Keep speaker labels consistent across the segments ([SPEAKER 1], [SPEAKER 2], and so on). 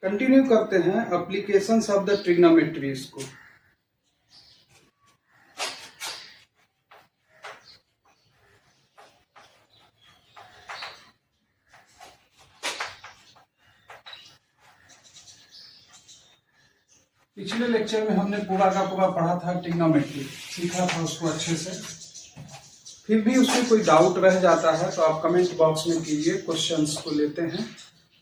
[SPEAKER 1] Continue करते हैं applications of the ट्रिग्नोमेट्रीज को। पिछले लेक्चर में हमने पूरा का पूरा पढ़ा था, ट्रिग्नोमेट्री सीखा था उसको अच्छे से। फिर भी उसमें कोई डाउट रह जाता है तो आप कमेंट बॉक्स में कीजिए, क्वेश्चंस को लेते हैं,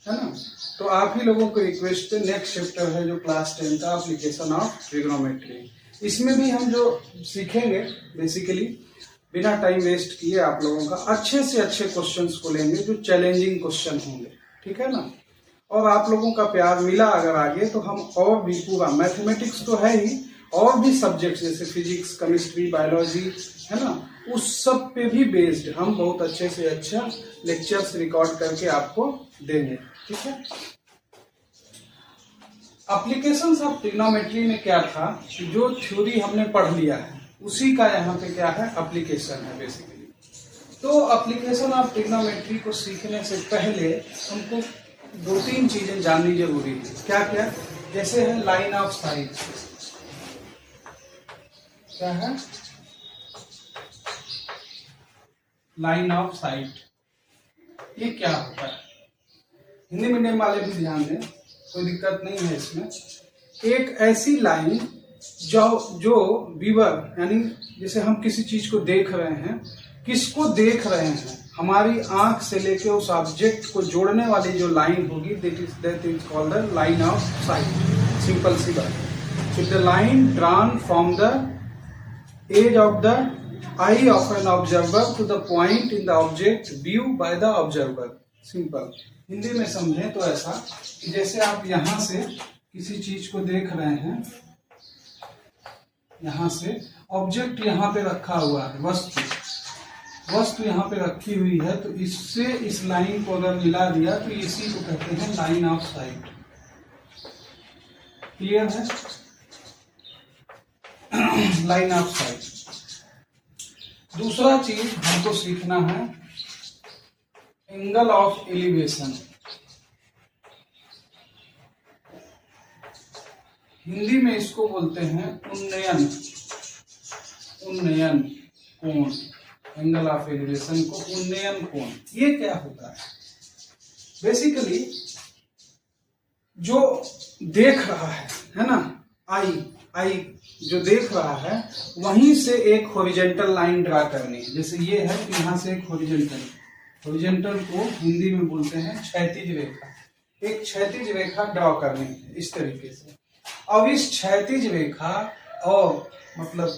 [SPEAKER 1] है ना। तो आप ही लोगों को रिक्वेस्ट है, नेक्स्ट चैप्टर है जो क्लास 10 का एप्लीकेशन ऑफ ट्रिग्नोमेट्री, इसमें भी हम जो सीखेंगे बेसिकली बिना टाइम वेस्ट किए आप लोगों का अच्छे से अच्छे क्वेश्चंस को लेंगे जो चैलेंजिंग क्वेश्चन होंगे, ठीक है ना। और आप लोगों का प्यार मिला अगर आगे तो हम और भी पूरा मैथमेटिक्स तो है ही, और भी सब्जेक्ट्स जैसे फिजिक्स, केमिस्ट्री, बायोलॉजी, है ना, उस सब पे भी बेस्ड हम बहुत अच्छे से अच्छा लेक्चर्स रिकॉर्ड करके आपको देंगे, ठीक है। एप्लीकेशंस ऑफ ट्रिग्नोमेट्री में क्या था, जो थ्योरी हमने पढ़ लिया है उसी का यहाँ पे क्या है, एप्लीकेशन है बेसिकली। तो एप्लीकेशन ऑफ ट्रिग्नोमेट्री को सीखने से पहले हमको 2-3 चीजें जाननी जरूरी है। क्या क्या? जैसे है लाइन ऑफ साइट। क्या है लाइन ऑफ साइट? ये क्या होता है? हिंदी मीडियम वाले भी ध्यान दें, कोई दिक्कत नहीं है इसमें। एक ऐसी लाइन जो व्यूअर, यानी जैसे हम किसी चीज को देख रहे हैं, किसको देख रहे हैं, हमारी आंख से लेके उस ऑब्जेक्ट को जोड़ने वाली जो लाइन होगी, that is called the line of sight. Simple सी बात। So the line drawn from the edge of the eye of an observer to the point in the object view by the observer. Simple Hindi में समझें तो ऐसा कि जैसे आप यहां से किसी चीज को देख रहे हैं, यहां से ऑब्जेक्ट यहां पे रखा हुआ है, वस्तु यहाँ पे rखी हुई है, तो इससे इस लाइन को अगर मिला दिया तो इसी को कहते हैं लाइन ऑफ साइट। क्लियर है? Line of site. दूसरा चीज हमको सीखना है एंगल ऑफ एलिवेशन। हिंदी में इसको बोलते हैं उन्नयन कोण। एंगल ऑफ एलिवेशन को उन्नयन कोण। ये क्या होता है? बेसिकली जो देख रहा है ना, आई जो देख रहा है, वहीं से एक हॉरिजॉन्टल लाइन ड्रा करनी है। जैसे ये है कि यहाँ से एक हॉरिजॉन्टल को हिंदी में बोलते हैं क्षैतिज रेखा। एक क्षैतिज रेखा ड्रॉ करनी है इस तरीके से। अब इस क्षैतिज रेखा और मतलब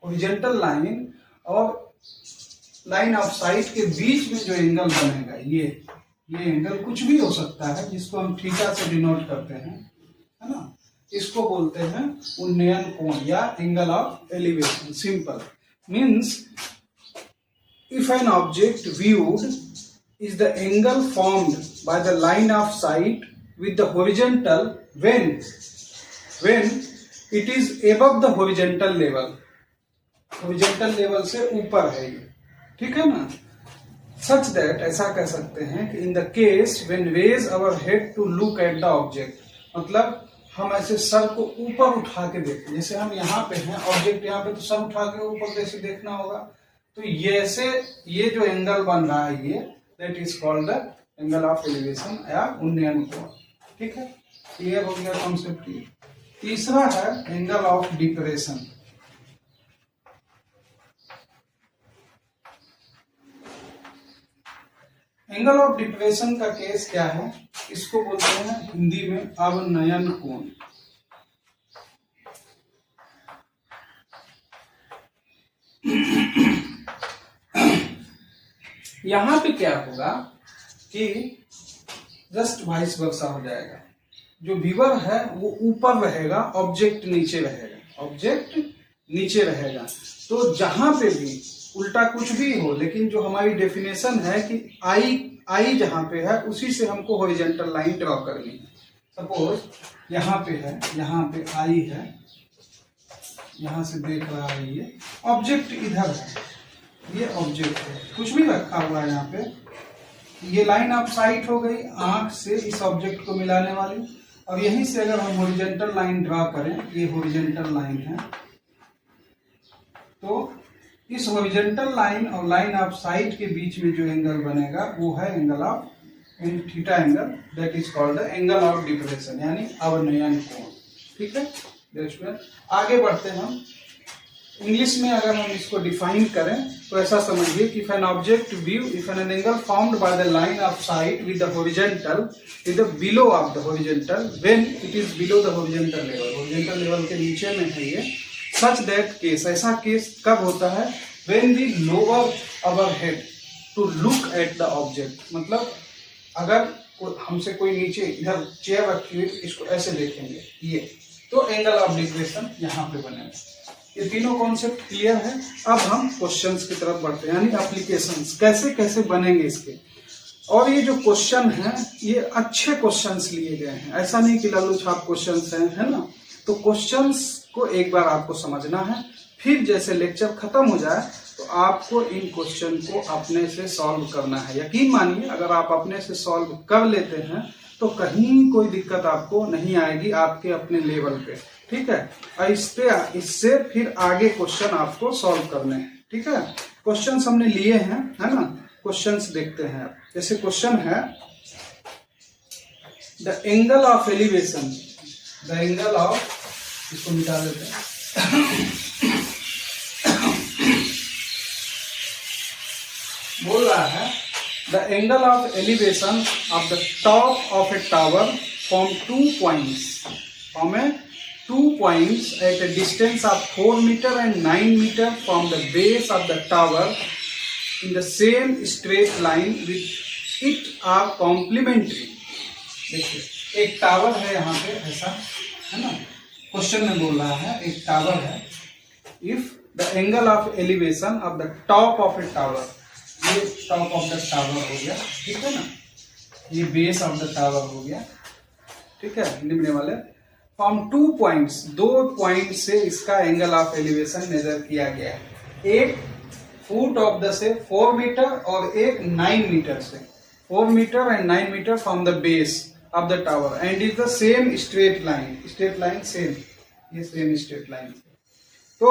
[SPEAKER 1] हॉरिजॉन्टल लाइन और लाइन ऑफ साइट के बीच में जो एंगल बनेगा, ये एंगल कुछ भी हो सकता है, जिसको हम थीटा से डिनोट करते हैं, है ना, इसको बोलते हैं उन्नयन कोण या angle of elevation. Simple means if an object viewed is the angle formed by the line of sight with the horizontal when it is above the horizontal level। horizontal level से ऊपर है ये, ठीक है ना। सच दैट ऐसा कह सकते हैं कि in the case when raise our head to look at the object, मतलब हम ऐसे सर को ऊपर उठा के देखते, जैसे हम यहाँ पे हैं, ऑब्जेक्ट यहाँ पे, तो सर उठा के ऊपर जैसे देखना होगा, तो ये जो एंगल बन रहा है ये, that is called the angle of elevation या उन्नयन कोण। ठीक है, क्लियर हो गया कॉन्सेप्ट। तीसरा है angle of depression. Angle of depression का केस क्या है, इसको बोलते हैं हिंदी में अवनयन कोण। यहां पे क्या होगा कि जस्ट वाइस वर्सा हो जाएगा, जो व्यूअर है वो ऊपर रहेगा, ऑब्जेक्ट नीचे रहेगा। तो जहां पे भी उल्टा कुछ भी हो, लेकिन जो हमारी डेफिनेशन है कि आई जहां पे है उसी से हमको हॉरिजॉन्टल लाइन ड्रॉ करनी है। सपोज यहाँ पे है, यहाँ पे आई है, यहां से देख रहा है, ये ऑब्जेक्ट इधर है, ये ऑब्जेक्ट है, कुछ भी रखा हुआ है यहाँ पे, ये लाइन ऑफ साइट हो गई आंख से इस ऑब्जेक्ट को मिलाने वाली। और यहीं से अगर हम हॉरिजॉन्टल लाइन ड्रा करें, ये हॉरिजॉन्टल लाइन है, तो इस हॉरिजॉन्टल लाइन और लाइन ऑफ साइट के बीच में जो एंगल बनेगा वो है angle of theta angle, that is called the angle of depression, यानी अवनयन कोण। ठीक है, आगे बढ़ते हैं हम। इंग्लिश में अगर हम इसको डिफाइन करें तो ऐसा समझिए कि if an object view, if an angle found by the line of sight with the horizontal, with the below of the horizontal, when it is below the horizontal level, horizontal level के नीचे में है ये, such that case, ऐसा केस कब होता है, when we lower our head to look at the object, मतलब अगर हमसे कोई नीचे इधर चेयर रखी हुई इसको ऐसे देखेंगे ये, तो एंगल ऑफ डिप्रेशन यहाँ पे बनेगा। ये तीनों कॉन्सेप्ट क्लियर है। अब हम क्वेश्चंस की तरफ बढ़ते हैं, यानी एप्लीकेशंस कैसे कैसे बनेंगे इसके। और ये जो क्वेश्चन है ये अच्छे क्वेश्चंस लिए गए हैं, ऐसा नहीं कि लालू छाप क्वेश्चंस हैं, है ना। तो क्वेश्चंस को एक बार आपको समझना है, फिर जैसे लेक्चर खत्म हो जाए तो आपको इन क्वेश्चन को अपने से सॉल्व करना है। यकीन मानिए अगर आप अपने से सॉल्व कर लेते हैं तो कहीं कोई दिक्कत आपको नहीं आएगी आपके अपने लेवल पे। ठीक है, और इससे फिर आगे क्वेश्चन आपको सॉल्व करने हैं। ठीक है, क्वेश्चंस हमने लिए हैं, है ना। क्वेश्चंस देखते हैं। जैसे क्वेश्चन है the angle of elevation, the angle of, इसको मिटा देते हैं, बोल रहा है the angle of elevation of the top of A tower from 2 points at a distance of 4 meter and 9 meter from the base of the tower in the same straight line with it are complementary। देखिए एक tower है यहाँ पे, ऐसा है ना, question में बोल रहा है एक टावर है, if the angle of elevation of the top of A tower, ये टॉप ऑफ द टावर हो गया, ठीक है ना, ये बेस ऑफ द टावर हो गया, ठीक है, निम्न वाले फ्रॉम 2 points, 2 पॉइंट से इसका एंगल ऑफ एलिवेशन मेजर किया गया है। एक फुट ऑफ द से 4 मीटर और एक 9 मीटर से, 4 metre and 9 metre from the base of the tower and is the same straight line, straight line same, ये सेम स्ट्रेट लाइन। तो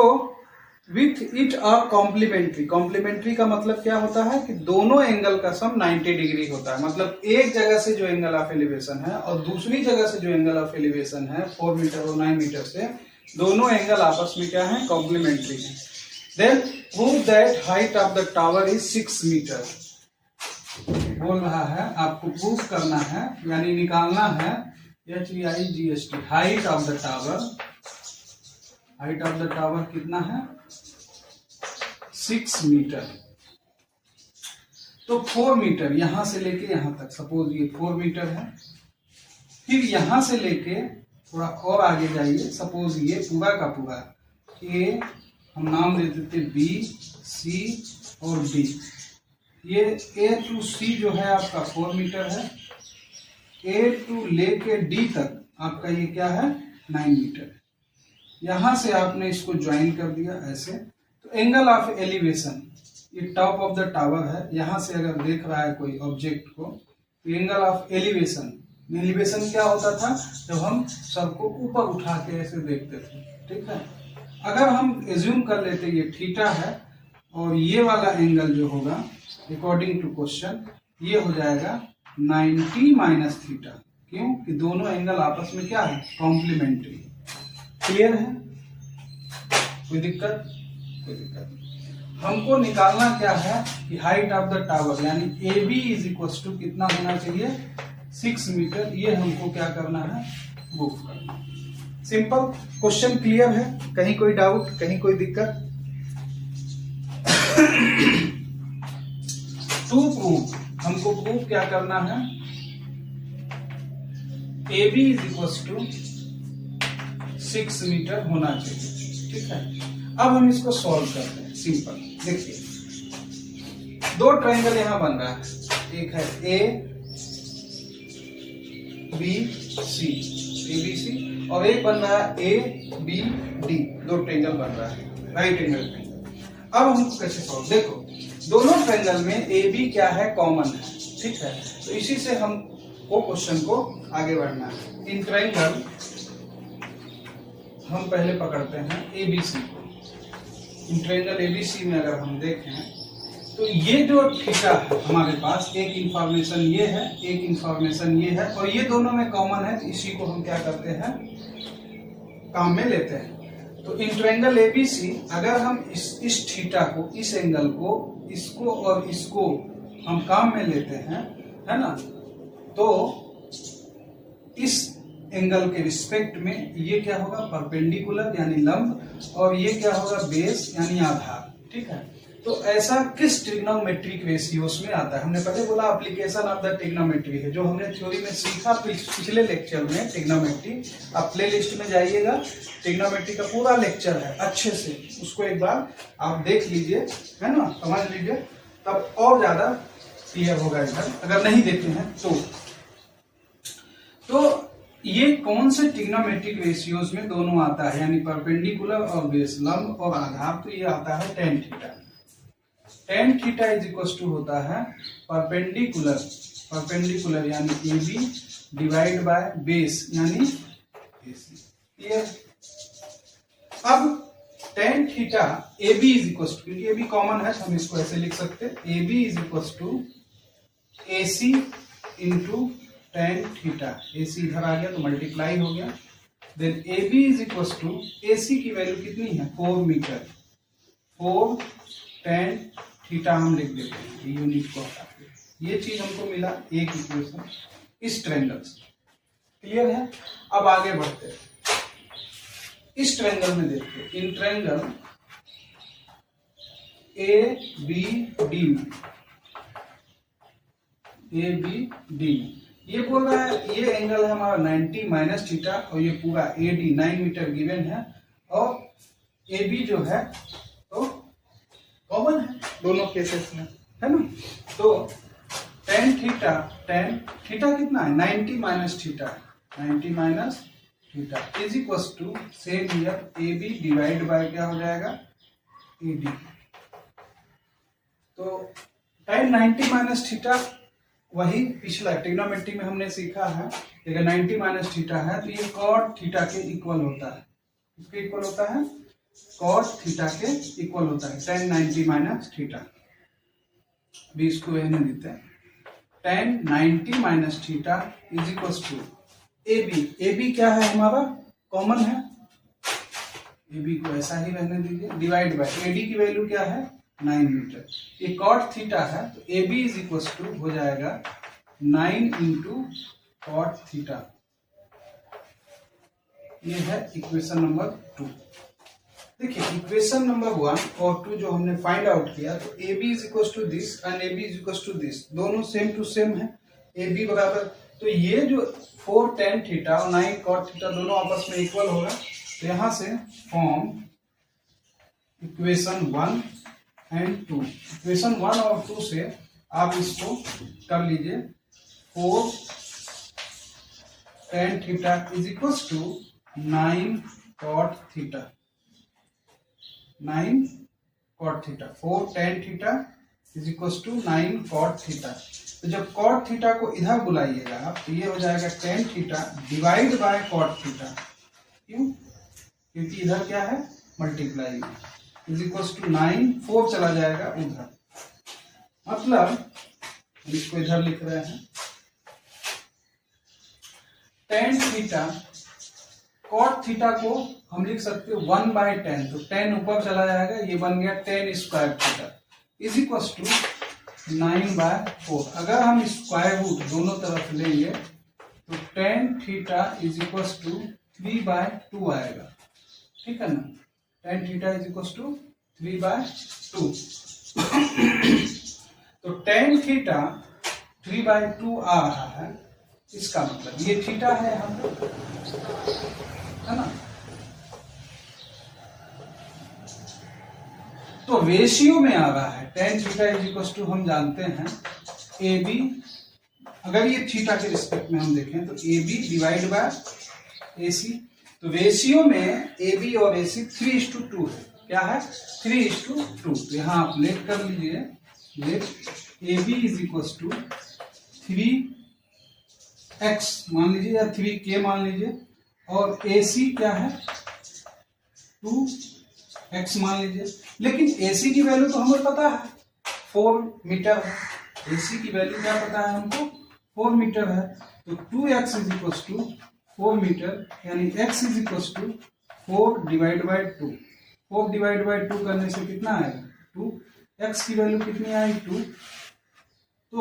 [SPEAKER 1] with it are complementary, complementary का मतलब क्या होता है कि दोनों एंगल का सम 90 डिग्री होता है। मतलब एक जगह से जो एंगल ऑफ एलिवेशन है और दूसरी जगह से जो एंगल ऑफ एलिवेशन है 4 मीटर और 9 मीटर से, दोनों एंगल आपस में क्या है, कॉम्प्लीमेंट्री है। Then prove that height of the tower is 6 metre. बोल रहा है आपको प्रूव करना है, यानी निकालना है, HEIGST, height of the tower, height of the tower कितना है, 6 मीटर। तो 4 मीटर यहां से लेके यहां तक, सपोज ये 4 मीटर है, फिर यहां से लेके थोड़ा और आगे जाइए, सपोज ये पूरा का पूरा ए, हम नाम दे देते बी, सी और डी। ये ए टू सी जो है आपका 4 मीटर है, ए टू लेके डी तक आपका ये क्या है, 9 मीटर। यहां से आपने इसको ज्वाइन कर दिया ऐसे, तो एंगल ऑफ एलिवेशन, ये टॉप ऑफ द टावर है, यहां से अगर देख रहा है कोई ऑब्जेक्ट को, तो एंगल ऑफ एलिवेशन, एलिवेशन क्या होता था, जब हम सबको ऊपर उठा के ऐसे देखते थे, ठीक है। अगर हम एज्यूम कर लेते ये थीटा है और ये वाला एंगल जो होगा अकॉर्डिंग टू क्वेश्चन ये हो जाएगा 90 माइनस थीटा, क्यों कि दोनों एंगल आपस में क्या है, कॉम्प्लीमेंट्री। क्लियर है, कोई दिक्कत? कोई दिक्कत नहीं। हमको निकालना क्या है कि हाइट ऑफ द टावर यानी A B is equal to कितना होना चाहिए, 6 मीटर। ये हमको क्या करना है, प्रूफ करना। सिंपल क्वेश्चन, क्लियर है, कहीं कोई डाउट, कहीं कोई दिक्कत? टू प्रूफ, हमको प्रूफ क्या करना है, A B is equal to 6 metre होना चाहिए, ठीक है। अब हम इसको सॉल्व करते हैं, सिंपल। देखिए 2 ट्रायंगल यहां बन रहा है, एक है ए बी सी, ABC, और एक बन रहा है ए बी डी, 2 ट्रायंगल बन रहा है, राइट एंगल ट्रायंगल। अब हमको कैसे सॉल्व, देखो दोनों ट्रायंगल में ए बी क्या है, कॉमन है, ठीक है। तो इसी से हम वो क्वेश्चन को आगे बढ़ना है। इन ट्रायंगल हम पहले पकड़ते हैं एबीसी को। इन ट्रायंगल एबीसी में अगर हम देखें तो ये जो थीटा है हमारे पास, एक इंफॉर्मेशन ये है, एक इंफॉर्मेशन ये है, और ये दोनों में कॉमन है, तो इसी को हम क्या करते हैं, काम में लेते हैं। तो इन ट्रायंगल एबीसी अगर हम इस थीटा को, इस एंगल को, इसको और इसको हम काम में लेते हैं, है ना, तो इस एंगल के रिस्पेक्ट में ये क्या होगा, परपेंडिकुलर यानी लंब, और ये क्या होगा, बेस यानी आधार। ठीक है, तो ऐसा किस ट्रिग्नोमेट्रिक रेशियोस में आता है? हमने पहले बोला एप्लीकेशन ऑफ द ट्रिग्नोमेट्री है, जो हमने थ्योरी में सीखा पिछले लेक्चर में ट्रिग्नोमेट्री। आप प्ले लिस्ट में जाइएगा, ट्रिग्नोमेट्री का पूरा लेक्चर है, अच्छे से उसको एक बार आप देख लीजिए, है ना, समझ लीजिए, तब और ज्यादा क्लियर होगा इधर, अगर नहीं देखे हैं तो ये कौन से ट्रिग्नोमेट्रिक रेशियोज में दोनों आता है, यानी परपेंडिकुलर और बेस, लंब और आधार? तो ये आता है tan theta. Tan theta is equal to होता है परपेंडिकुलर, परपेंडिकुलर यानी A B divide by base यानी AC। क्लियर? अब tan theta A B is equal to, क्योंकि ए बी कॉमन है तो हम इसको ऐसे लिख सकते हैं, A B is equal to AC into tan theta. AC इधर आ गया तो मल्टीप्लाई हो गया, then AB is equal to, AC की वैल्यू कितनी है, 4 मीटर, 4 टेन थीटा हम लिख देते हैं, यूनिट को हटा के। ये चीज हमको मिला एक इक्वेशन इस ट्रायंगल से। क्लियर है? अब आगे बढ़ते हैं, इस ट्रायंगल में देखते हैं, इन ट्रायंगल ABD में, ABD में ये बोल रहा है, ये एंगल है हमारा 90 माइनस थीटा, और ये पूरा AD 9 मीटर गिवन है, और AB जो है तो कॉमन है दोनों केसेस में, है ना। तो टेन थीटा कितना है, 90 minus theta, 90 minus theta is equal to same here AB divide by क्या हो जाएगा, AD। तो टेन 90 माइनस थीटा वही पिछला ट्रिग्नोमेट्री में हमने सीखा है, अगर 90 माइनस थीटा है तो ये कॉट थीटा के इक्वल होता है, इसके इक्वल होता है, कॉट थीटा के इक्वल होता है टेन 90 माइनस थीटा। अभी इसको रहने देते हैं, tan 90 minus theta is equal to AB क्या है हमारा, कॉमन है, AB को ऐसा ही रहने दीजिए, डिवाइड बाय AD की वैल्यू क्या है, 9 मीटर। ये कॉट थीटा है तो AB इज इक्वल टू हो जाएगा 9 इंटू कॉट थीटा। ये है इक्वेशन नंबर 2। देखिए इक्वेशन नंबर 1 और 2 जो हमने फाइंड आउट किया, तो AB is equal to this and AB is equal to this, दोनों सेम टू सेम है, AB बराबर, तो ये जो 4 टेन थीटा और 9 कॉट थीटा दोनों आपस में इक्वल होगा, तो यहां से फॉर्म इक्वेशन 1 एंड 2। इक्वेशन 1 और 2 से आप इसको कर लीजिए, 4 tan theta is equal to 9 cot theta, 9 cot theta, 4 tan theta is equal to 9 cot theta. तो जब कॉट थीटा को इधर बुलाइएगा आप, तो ये हो जाएगा tan theta divide by cot theta. क्यों? क्योंकि इधर क्या है, मल्टीप्लाई इज इक्वल टू 9, 4 चला जाएगा उधर, मतलब इसको इधर लिख रहे हैं, टेन थीटा कॉट थीटा को हम लिख सकते हो 1/10, तो 10 ऊपर चला जाएगा, ये बन गया 10 square theta is equal to 9/4। अगर हम स्क्वायर रूट दोनों तरफ लेंगे तो tan theta is equal to 3/2 आएगा, ठीक है ना, tan theta is equal to 3/2। तो टेन थीटा 3/2 आ रहा है, इसका मतलब ये थीटा है हम, है ना। तो रेशियो में आ रहा है, tan theta is equal to हम जानते हैं AB, अगर ये थीटा के रिस्पेक्ट में हम देखें तो AB डिवाइड बाय AC, तो रेशियो में AB और AC 3:2 है, क्या है, 3:2। तो यहां आप लेट कर लीजिए, let AB is equal to 3 x मान लीजिए या 3k मान लीजिए, और AC क्या है 2x मान लीजिए। लेकिन AC की वैल्यू तो हमें पता है 4 मीटर है। AC की वैल्यू क्या पता है हमको 4 मीटर है। तो 2x is equal to 4 metre, यानी x is equal to 4 divide by 2। 4 divide by 2 करने से कितना आएगा 2। x की वैल्यू कितनी आई 2। तो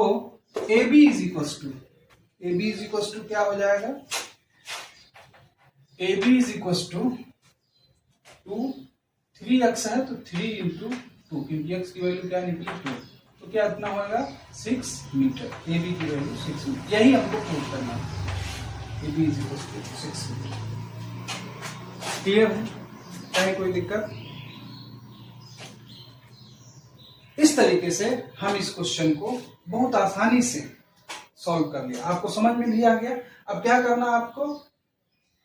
[SPEAKER 1] AB इज इक्वल टू क्या हो जाएगा, AB is equal to 2, 3x है तो 3 इंटू 2, क्योंकि x की वैल्यू क्या निकली 2, तो क्या इतना होगा 6 मीटर। AB की वैल्यू 6 मीटर, यही हमको प्रूव करना है। AB is equal to 6 metre. Clear है, चाहे कोई दिक्कत। इस तरीके से हम इस क्वेश्चन को बहुत आसानी से सॉल्व कर लिया, आपको समझ में भी आ गया। अब क्या करना है आपको,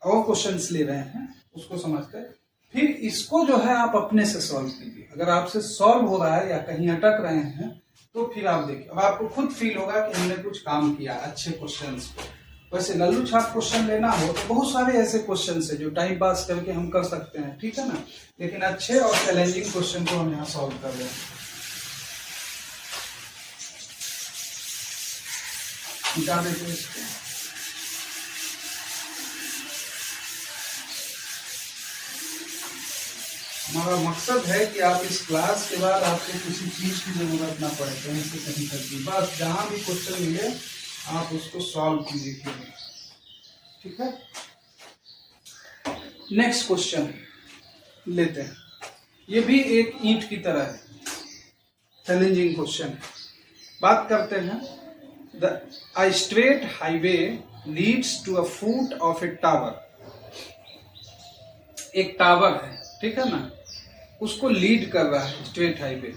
[SPEAKER 1] और क्वेश्चंस ले रहे हैं उसको समझकर फिर इसको जो है आप अपने से सॉल्व कीजिए। अगर आपसे सॉल्व हो रहा है या कहीं अटक रहे हैं तो फिर आप देखिए, अब आपको खुद फील होगा कि हमने कुछ काम किया अच्छे क्वेश्चंस को। वैसे लल्लू छाप क्वेश्चन लेना हो तो बहुत सारे ऐसे क्वेश्चन है जो टाइम पास करके हम कर सकते हैं, ठीक है ना, लेकिन अच्छे और चैलेंजिंग क्वेश्चन को हम यहाँ सॉल्व कर रहे हैं। मिटा देते हैं इसको। हमारा मकसद है कि आप इस क्लास के बाद आपको किसी चीज की जरूरत ना पड़े, कहीं से कहीं तक की, बस जहां भी क्वेश्चन मिले आप उसको सॉल्व कीजिए, ठीक है। नेक्स्ट क्वेश्चन लेते हैं, ये भी एक ईंट की तरह है, चैलेंजिंग क्वेश्चन है। बात करते हैं, a straight highway leads to a foot of a tower। एक टावर है, ठीक है ना, उसको लीड कर रहा है straight highway.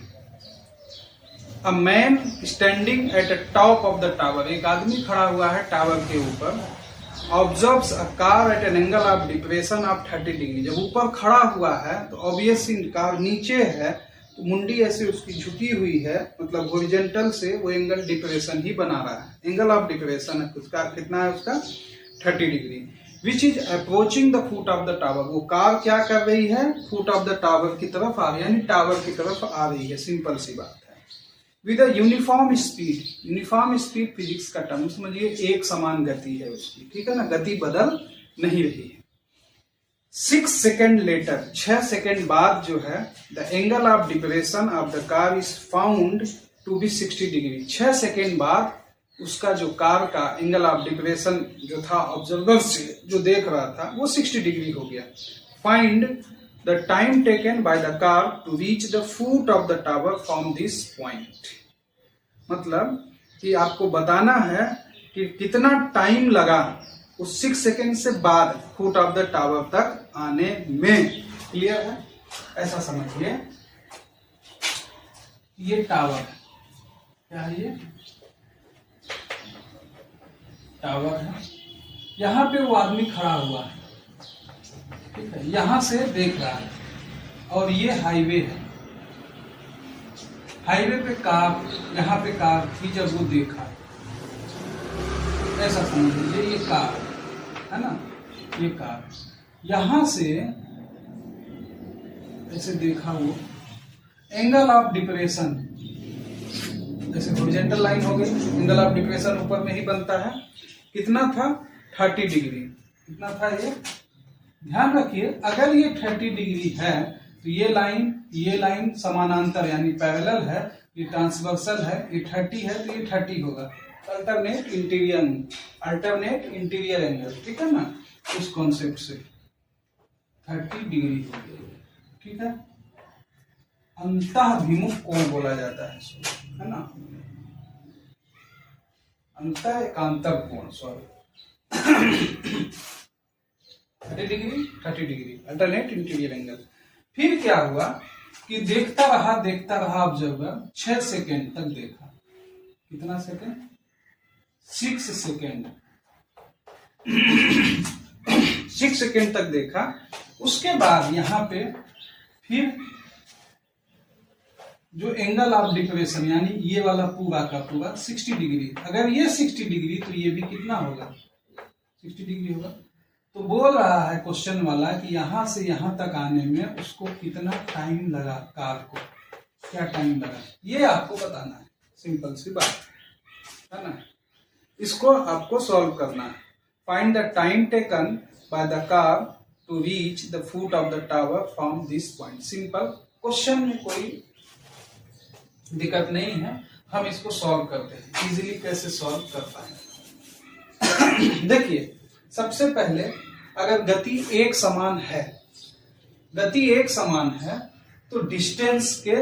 [SPEAKER 1] A man standing at the top of the tower, एक आदमी खड़ा हुआ है टावर के ऊपर। Observes a car eight an angle of depression of 30 degree. जब ऊपर खड़ा हुआ है तो ऑब्वियसली कार नीचे है, तो मुंडी ऐसे उसकी झुकी हुई है, मतलब हॉरिजॉन्टल से वो एंगल डिप्रेशन ही बना रहा है। एंगल ऑफ डिप्रेशन उसका कितना है, उसका 30 degree. Which is approaching the foot of the tower, वो कार क्या कर रही है, फुट ऑफ द टावर की तरफ आ रही है, यानी टावर की तरफ आ रही है, सिंपल सी बात है। With a uniform speed, uniform speed physics का टर्म समझिए, एक समान गति है उसकी, ठीक है ना, गति बदल नहीं रही है। 6 सेकेंड लेटर, 6 सेकेंड बाद जो है, the angle of depression of the car is found to be 60 degree. 6 second बाद उसका जो कार का एंगल ऑफ डिप्रेशन जो था ऑब्जर्वर से जो देख रहा था वो 60 डिग्री हो गया। Find the time taken by the car to reach the foot of the tower from this point. मतलब कि आपको बताना है कि कितना टाइम लगा उस 6 सेकेंड से बाद फुट ऑफ द टावर तक आने में। क्लियर है, ऐसा समझिए, ये टावर क्या है, ये टावर है, यहां पे वो आदमी खड़ा हुआ है, ठीक है, यहां से देख रहा है, और ये हाईवे है। हाईवे पे कार, यहाँ पे कार थी जब वो देखा, ऐसा समझ लीजिए, ये कार है ना, ये कार यहां से ऐसे देखा, वो एंगल ऑफ डिप्रेशन, जैसे हॉरिजॉन्टल लाइन हो गई, एंगल ऑफ डिप्रेशन ऊपर में ही बनता है, कितना था 30 डिग्री। कितना था ये, ध्यान रखिए, अगर ये 30 डिग्री है तो ये लाइन समानांतर यानी पैरेलल है, ये ट्रांसवर्सल है, ये 30 है तो ये 30 होगा। अल्टरनेट इंटीरियर एंगल, ठीक है ना, उस कॉन्सेप्ट से 30 डिग्री हो गई, ठीक है। अंतःभिमुख कोण बोला जाता है इसको, है ना, अंतः एकांतर कोण, sorry 30 degree alternate interior angle. फिर क्या हुआ कि देखता रहा ऑब्जर्वर, 6 सेकेंड तक देखा। कितना सेकेंड, 6 सेकेंड 6 सेकेंड तक देखा। उसके बाद यहां पे फिर जो एंगल ऑफ डिप्रेशन यानी ये वाला पूरा का पूरा 60 डिग्री, अगर ये 60 डिग्री तो ये भी कितना होगा 60 डिग्री होगा। तो बोल रहा है क्वेश्चन वाला कि यहां से यहां तक आने में उसको कितना टाइम लगा, कार को क्या टाइम लगा, ये आपको बताना है। सिंपल सी बात है ना। इसको आपको सॉल्व करना है। Find the time taken by the car to reach the foot of the tower from this point. Simple question में कोई दिक्कत नहीं है, हम इसको सॉल्व करते हैं। इजीली कैसे सॉल्व कर पाएंगे। देखिए, सबसे पहले अगर गति एक समान है, गति एक समान है तो डिस्टेंस के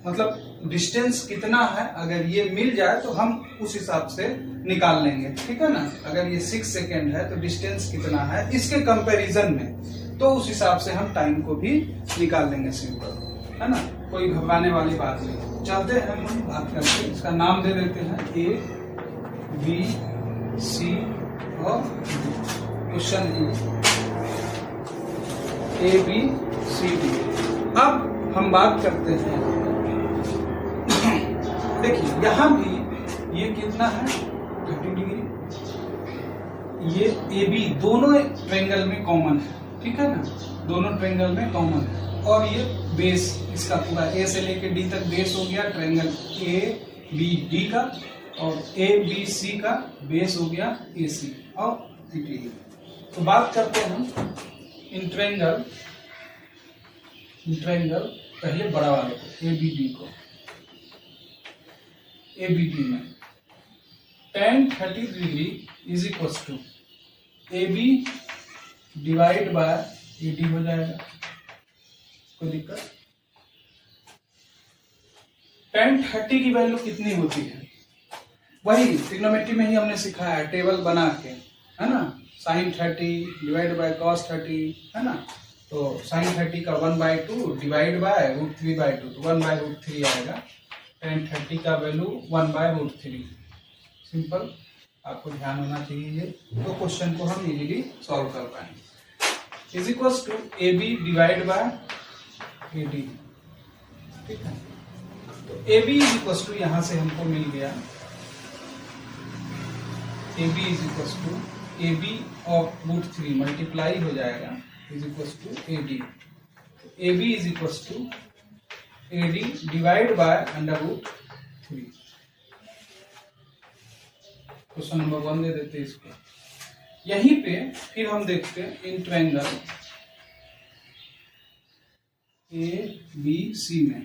[SPEAKER 1] मतलब डिस्टेंस कितना है, अगर ये मिल जाए तो हम उस हिसाब से निकाल लेंगे, ठीक है ना। अगर ये 6 सेकेंड है तो डिस्टेंस कितना है इसके कंपैरिजन में, तो उस हिसाब से हम टाइम को भी निकाल लेंगे। सिंपल है ना, कोई घबराने वाली बात नहीं। चलते हैं हम बात करके, इसका नाम दे देते हैं A B C और question A B C D। अब हम बात करते हैं, देखिए यहां भी ये कितना है 30 डिग्री, ये AB दोनों ट्रायंगल में कॉमन है, ठीक है ना, दोनों ट्रायंगल में कॉमन है। और ये बेस इसका पूरा A से लेके D तक बेस हो गया ट्रायंगल ABD का, और ABC का बेस हो गया AC और DD। तो बात करते हैं हम इन ट्रायंगल पहले बड़ा वाले को ABD को। ABD में tan 30 degree is equal to AB divide by AD हो जाएगा। कोई दिक्कत? tan 30 की वैल्यू कितनी होती है, वही ट्रिग्नोमेट्री में ही हमने सिखाया है, टेबल बना के, है ना। sin 30 डिवाइड बाय cos 30, है ना। तो sin 30 का 1/2 डिवाइड बाय √3/2, तो 1/√3 आएगा। tan 30 का वैल्यू 1/√3। सिंपल, आपको ध्यान होना चाहिए ये, तो क्वेश्चन को हम इजीली सॉल्व कर पाएंगे। Is equal to AB divide by AD, ठीक है। तो AB इज इक्वल टू यहां से हमको मिल गया AB is equal to AB of √3 multiply हो जाएगा is equal to AD। AB is equal to AD divide by √3। Question number 1 दे देते हैं इसको। यहीं पे फिर हम देखते हैं इन ट्रायंगल ABC में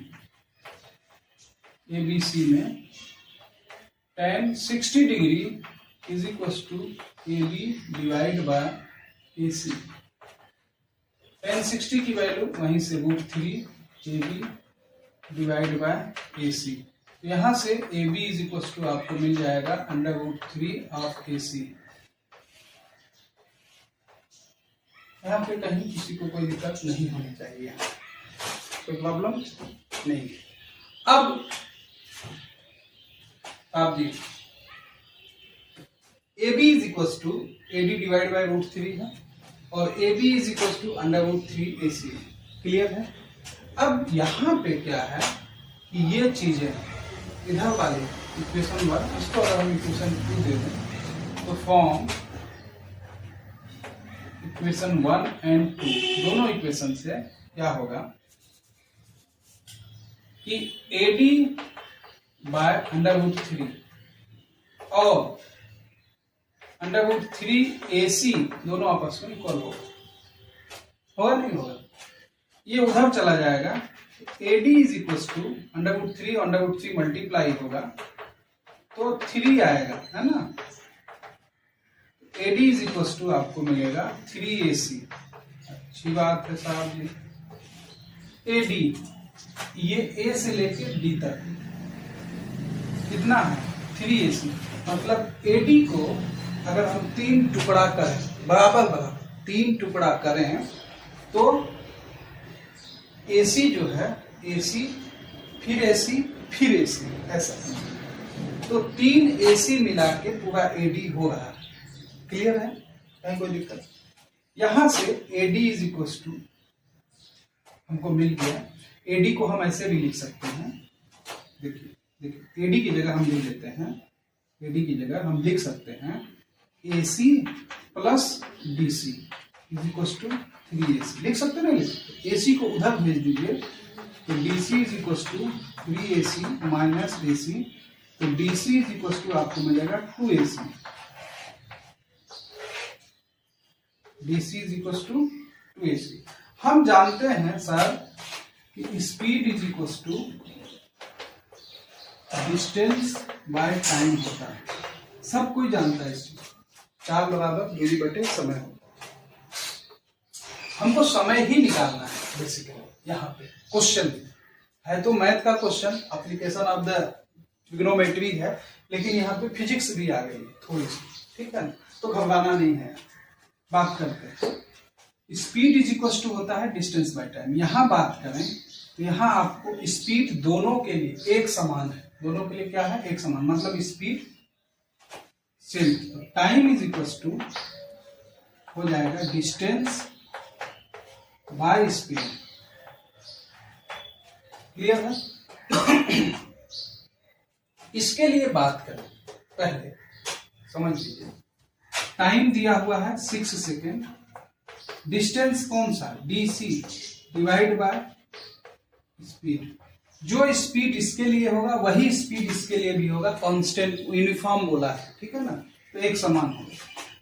[SPEAKER 1] tan 60 degree is equal to AB divide by AC। tan 60 की वैल्यू वहीं से √3 AB डिवाइड बाय AC। तो यहां से AB इज इक्वल टू आपको मिल जाएगा √3 ऑफ AC। यहाँ पे कहीं किसी को कोई दिक्कत नहीं होनी चाहिए, कोई प्रॉब्लम नहीं। अब आप देखिए AB is equal to AD divide by √3 है और AB is equal to √3 AC। Clear है। अब यहाँ पे क्या है कि ये चीजें इधर वाले इक्वेशन 1, इसको अगर हम इक्वेशन 2 दे दें तो फॉर्म इक्वेशन 1 एंड 2 दोनों इक्वेशन से क्या होगा कि AD बाय √3 और √3 AC दोनों आपस में इक्वल होगा नहीं होगा, ये उधर चला जाएगा। AD इज इक्वल टू √3 और √3 मल्टीप्लाई होगा तो 3 आएगा, है ना। AD इज इक्वल टू आपको मिलेगा 3AC। अच्छी बात है साहब जी। AD ये A से लेके D तक कितना है 3AC, मतलब AD को अगर हम 3 टुकड़ा करें बराबर 3 टुकड़ा करें तो AC जो है AC फिर AC फिर AC ऐसा, तो 3 AC मिला के पूरा AD हो रहा है। क्लियर है, कहीं कोई दिक्कत? यहां से AD इज इक्वल टू हमको मिल गया। AD को हम ऐसे भी लिख सकते हैं, देखिए AD की जगह हम लिख लेते हैं, AD की जगह हम लिख सकते हैं AC plus DC is equal to 3AC। लिख सकते ना, AC को उधर भेज दीजिए तो DC is equal to 3AC minus AC, तो DC इज इक्वल टू आपको मिलेगा 2AC। DC is equal to 2AC। हम जानते हैं सर कि speed is equal to distance by time होता है, सब कोई जानता है इस चीज। 4 बराबर दूरी बटे समय होता है। हमको समय ही निकालना है बेसिकली। यहाँ पे क्वेश्चन है तो मैथ का question, application of the trigonometry है, लेकिन यहाँ पे फिजिक्स भी आ गई है थोड़ी सी, ठीक है, तो घबराना नहीं है। बात करते हैं, स्पीड इज इक्वल टू होता है डिस्टेंस बाय टाइम। यहाँ बात करें तो यहाँ आपको स्पीड दोनों के लिए एक समान है, दोनों के लिए क्या है, एक समान, मतलब स्पीड सेम। तो टाइम इज इक्वल टू हो जाएगा डिस्टेंस बाय स्पीड। क्लियर है? इसके लिए बात करें, पहले समझ लीजिए, टाइम दिया हुआ है 6 सेकेंड, डिस्टेंस कौन सा, DC डिवाइड बाय स्पीड। जो स्पीड इसके लिए होगा वही स्पीड इसके लिए भी होगा, कांस्टेंट यूनिफॉर्म बोला है, ठीक है ना, तो एक समान होगा।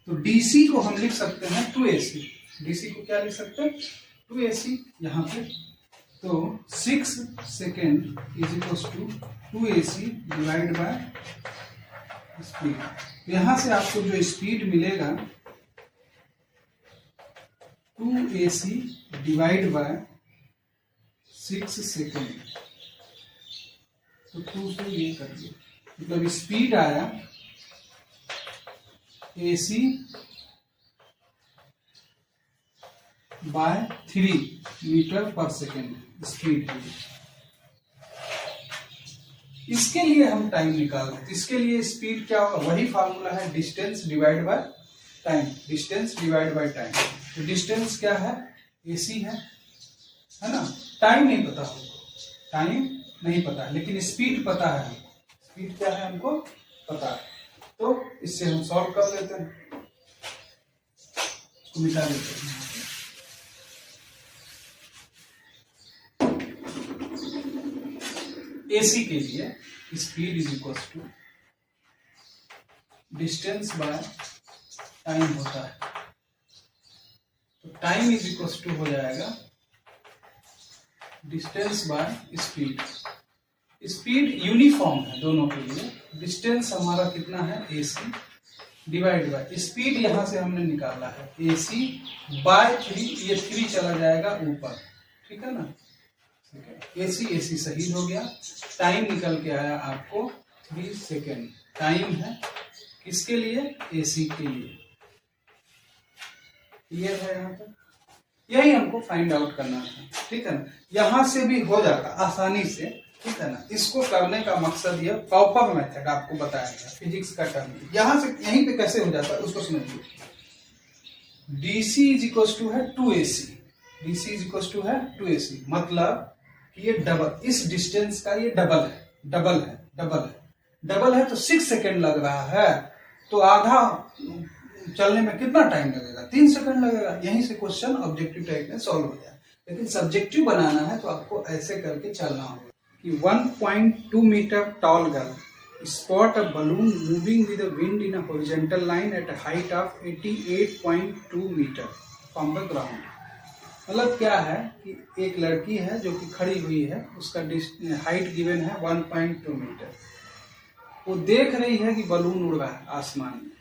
[SPEAKER 1] तो DC को हम लिख सकते हैं 2AC। DC को क्या लिख सकते हैं, 2AC यहाँ पे। तो 6 second is equal to 2AC divide by speed. यहां से आपको जो स्पीड मिलेगा 2AC डिवाइड बाय 6 सेकेंड, तो 2 से ये कर दिया, मतलब स्पीड आया AC बाय 3 मीटर पर सेकेंड स्पीड है। इसके लिए हम टाइम निकाल रहे हैं, इसके लिए स्पीड क्या होगा, वही फार्मूला है, distance divide by time, distance divide by time. तो डिस्टेंस क्या है, AC है ना। टाइम नहीं पता हमको, टाइम नहीं पता है, लेकिन स्पीड पता है हमको। स्पीड क्या है हमको पता है, तो इससे हम सॉल्व कर लेते हैं, इसको मिटा देते हैं। AC के लिए speed is equal to distance by time होता है, तो टाइम इज इक्वल टू हो जाएगा distance by speed. Speed uniform है दोनों के लिए, डिस्टेंस हमारा कितना है AC डिवाइड बाय स्पीड, यहां से हमने निकाला है AC बाय 3, ये 3 चला जाएगा ऊपर, ठीक है ना। AC सही हो गया, टाइम निकल के आया आपको 3 सेकेंड। टाइम है किसके लिए, AC के लिए। क्लियर है यहाँ पर, यही हमको फाइंड आउट करना था, ठीक है ना। यहां से भी हो जाता आसानी से, ठीक है ना। इसको करने का मकसद ये प्रॉपर मेथड आपको बताया गया, फिजिक्स का टर्म। यहां से यहीं पे कैसे हो जाता है उसको समझिए। DC इज इक्वल टू है 2AC, DC is equal to है 2AC, मतलब ये डबल, इस डिस्टेंस का ये डबल है, डबल है, डबल है, डबल है, तो 6 सेकेंड लग रहा है, तो आधा चलने में कितना टाइम लगेगा, 3 सेकेंड लगेगा। यहीं से क्वेश्चन ऑब्जेक्टिव टाइप में सॉल्व हो जाए। लेकिन सब्जेक्टिव बनाना है तो आपको ऐसे करके चलना होगा कि 1.2 metre tall girl spot a balloon moving with the wind in a horizontal line at a height of 88.2 meter from the ground। मतलब क्या है कि एक लड़की है जो कि खड़ी हुई है, उसका हाइट गिवन है 1.2 मीटर। वो देख रही है कि बलून उड़ रहा है आसमान में,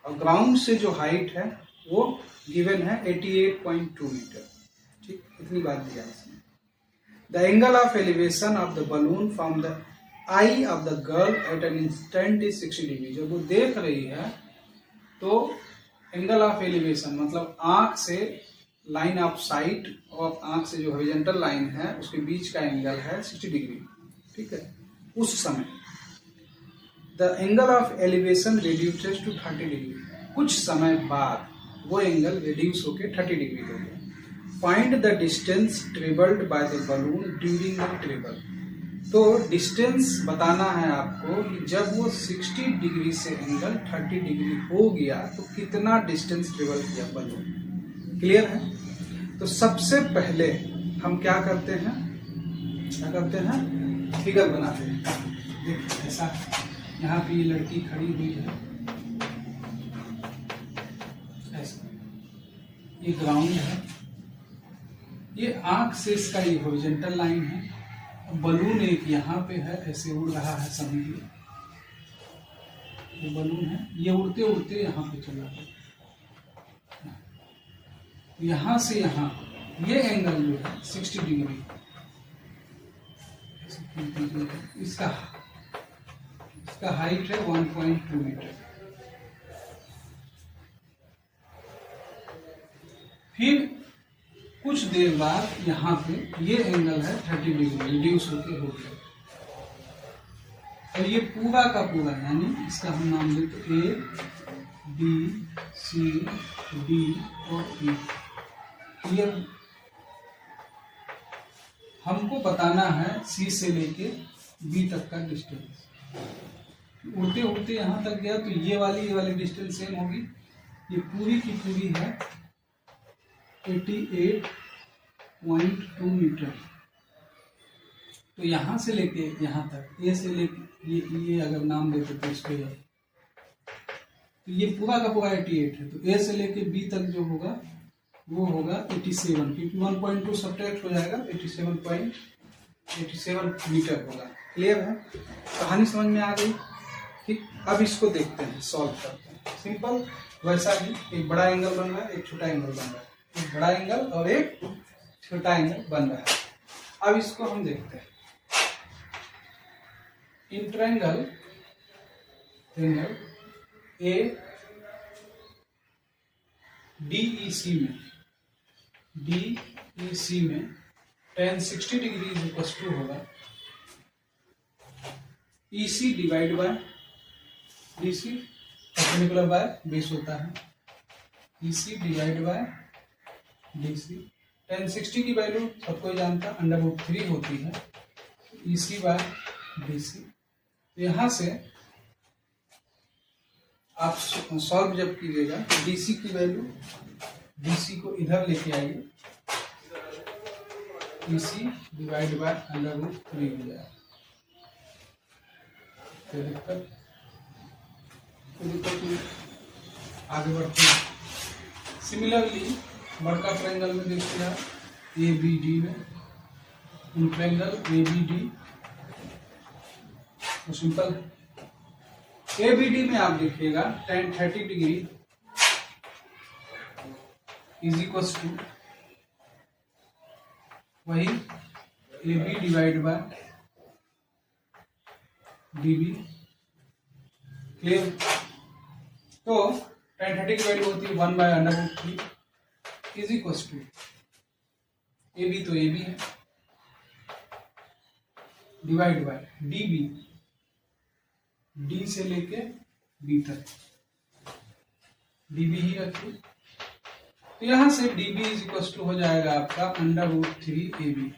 [SPEAKER 1] और ग्राउंड से जो हाइट है वो गिवन है 88.2 मीटर। ठीक, इतनी बात दिया इसमें। The angle of elevation of the balloon from the eye of the girl at an instant is 60 degree. जब वो देख रही है तो एंगल ऑफ एलिवेशन मतलब आंख से लाइन ऑफ साइट और आंख से जो हॉरिजॉन्टल लाइन है उसके बीच का एंगल है 60 डिग्री। ठीक है, उस समय the angle of elevation reduces to 30 degree. कुछ समय बाद वो एंगल रिड्यूस होकर 30 डिग्री हो गया। Find the distance travelled by the balloon during the travel. तो डिस्टेंस बताना है आपको कि जब वो 60 डिग्री से एंगल 30 डिग्री हो गया तो कितना डिस्टेंस ट्रेवल किया बलून। क्लियर है? तो सबसे पहले हम क्या करते हैं, फिगर बनाते हैं। देखिए ऐसा, यहाँ पे ये लड़की खड़ी हुई है, ऐसा ये ग्राउंड है, ये आंख से इसका ये हॉरिजॉन्टल लाइन है, बलून एक यहाँ पे है, ऐसे उड़ रहा है, समझिए ये बलून है, ये उड़ते उड़ते यहाँ पे चला गया, यहाँ से यहाँ ये एंगल जो है 60 डिग्री, इसका हाइट है 1.2 मीटर। फिर कुछ देर बाद यहाँ पे ये एंगल है 30 डिग्री रिड्यूस होके हो गया, और ये पूरा का पूरा यानी इसका हम नाम देते ए बी सी डी और ई। क्लियर? हमको बताना है सी से लेके बी तक का डिस्टेंस। उड़ते उड़ते यहाँ तक गया तो ये वाली डिस्टेंस सेम होगी, ये पूरी की पूरी है 88.2 मीटर। तो यहाँ से लेके यहाँ तक, ए से लेके ये अगर नाम देते तो इसको, तो ये पूरा का पूरा 88 है, तो ए से लेके बी तक जो होगा वो होगा 87, क्योंकि 1.2 सब्ट्रैक्ट हो जाएगा, 87 मीटर होगा। क्लियर है? कहानी समझ में आ गई? ठीक, अब इसको देखते हैं, सॉल्व करते हैं। सिंपल वैसा ही, एक बड़ा एंगल बन रहा है, एक छोटा एंगल बन रहा है, एक बड़ा एंगल और एक छोटा एंगल बन रहा है। अब इसको हम देखते हैं। इन ट्रायंगल ए DEC में tan 60 डिग्री इक्वल्स टू होगा EC divide bye DC, perpendicular by base होता है, EC divide bye DC। tan 60 की वैल्यू सबको जानता, √3 होती है, EC बाय DC। यहाँ से आप सॉल्व जब कीजिएगा तो DC की वैल्यू, DC को इधर लेके आइए, EC डिवाइड बाय √3 हो जाएगा। कोई दिक्कत नहीं, आगे बढ़ते हैं। सिमिलरली बड़का ट्रायंगल में देखते हैं ABD में, इन ट्रायंगल ABD तो सिंपल ABD में आप देखिएगा tan 30 degree is equals to वही AB divide by DB। Clear? तो tan 30 की वैल्यू होती है 1/√3 इज इक्वल्स टू AB तो AB है, डिवाइड बाय DB, D से लेके B तक, DB ही रखिए। तो यहां से DB इज इक्वल्स टू हो जाएगा आपका √3 AB।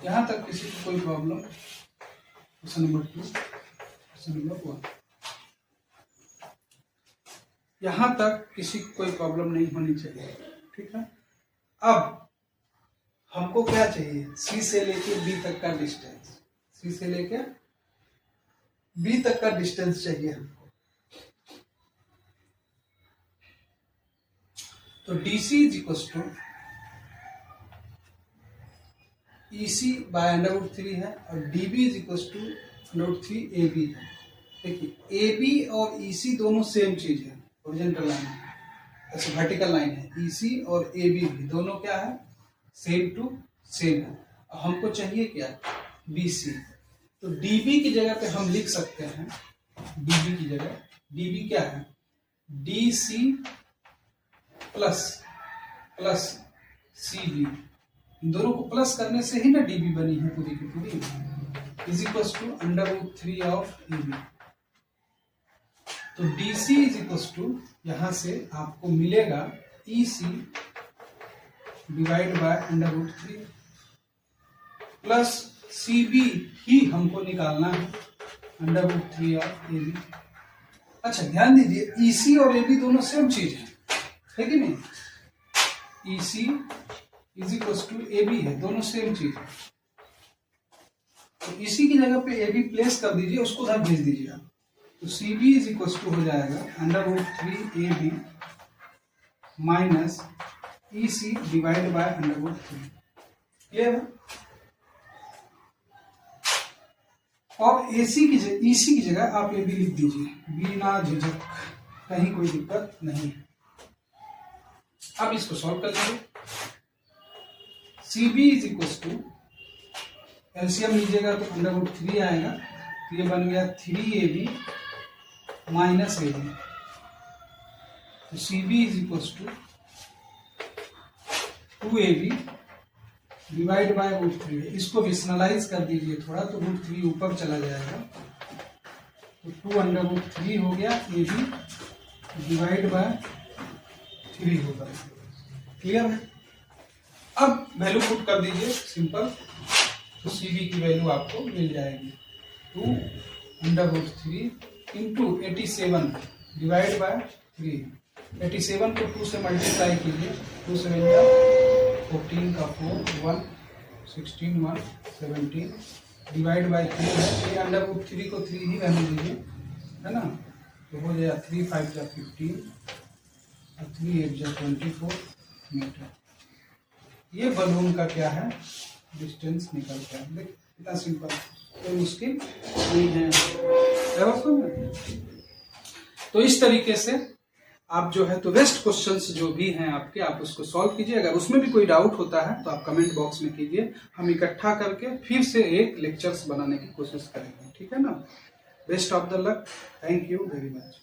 [SPEAKER 1] यहां तक किसी को कोई problem? Question number 2, question number 1, यहां तक किसी को कोई प्रॉब्लम नहीं होनी चाहिए। ठीक है? अब हमको क्या चाहिए? C से लेके B तक का डिस्टेंस, C से लेके B तक का डिस्टेंस चाहिए हमको। तो DC is equals to EC by √3 है, और DB is equals to √3 AB है। देखिए AB और EC दोनों सेम चीज है, हॉरिजॉन्टल लाइन है, ऐसे वर्टिकल लाइन है। EC और AB भी दोनों क्या है? सेम टू सेम है। और हमको चाहिए क्या? BC। तो DB की जगह पे हम लिख सकते हैं, DB की जगह DB क्या है? DC प्लस CB, इन दोनों को प्लस करने से ही ना DB बनी है पूरी की पूरी, is equals to √3 of AB। तो DC इज इक्वल्स टू यहां से आपको मिलेगा EC divide by √3 plus C B ही हमको निकालना है, √3 ऑफ ए बी। अच्छा ध्यान दीजिए, ई सी और ए बी दोनों सेम चीज है कि नहीं? E C is equal to A B है, दोनों सेम चीज है। तो इसी की जगह पे ए बी प्लेस कर दीजिए, उसको उधर भेज दीजिए आप। तो C B is equal to हो जाएगा √3 A B minus E C divide by √3। Clear है? और एसी की जगह, ईसी की जगह आप ए बी लिख दीजिए बिना झिझक, कहीं कोई दिक्कत नहीं। अब इसको सॉल्व कर लीजिए। C B is equal to, LCM लीजिएगा तो √3 आएगा, तो ये बन गया 3ab माइनस ए बी। तो C B is equal to 2ab divide by √3। इसको विशनलाइज कर दीजिए थोड़ा, तो √3 ऊपर चला जाएगा, तो 2√3 हो गया ए बी डिवाइड बाय 3 होगा। क्लियर है? अब वैल्यू पुट कर दीजिए सिंपल, तो सी बी की वैल्यू आपको मिल जाएगी 2√3 इंटू 87 डिवाइड बाय 3। 87 को 2 से मल्टीप्लाई कीजिए, 2 7 14 का 4 1 16 1 17 डिवाइड बाय 3 है। ये √3 को 3 ही रहने दीजिए, है ना? तो हो जाएगा 3 5 जा 15 और 3 8 जा 24 मीटर। ये बलून का क्या है, डिस्टेंस निकलता है। देख इतना सिंपल, कोई मुश्किल नहीं है। तो इस तरीके से आप जो है तो वेस्ट क्वेश्चंस जो भी हैं आपके, आप उसको सॉल्व कीजिए। अगर उसमें भी कोई डाउट होता है तो आप कमेंट बॉक्स में कीजिए, हम इकट्ठा करके फिर से एक लेक्चर्स बनाने की कोशिश करेंगे। ठीक है ना? Best of the luck, thank you very much.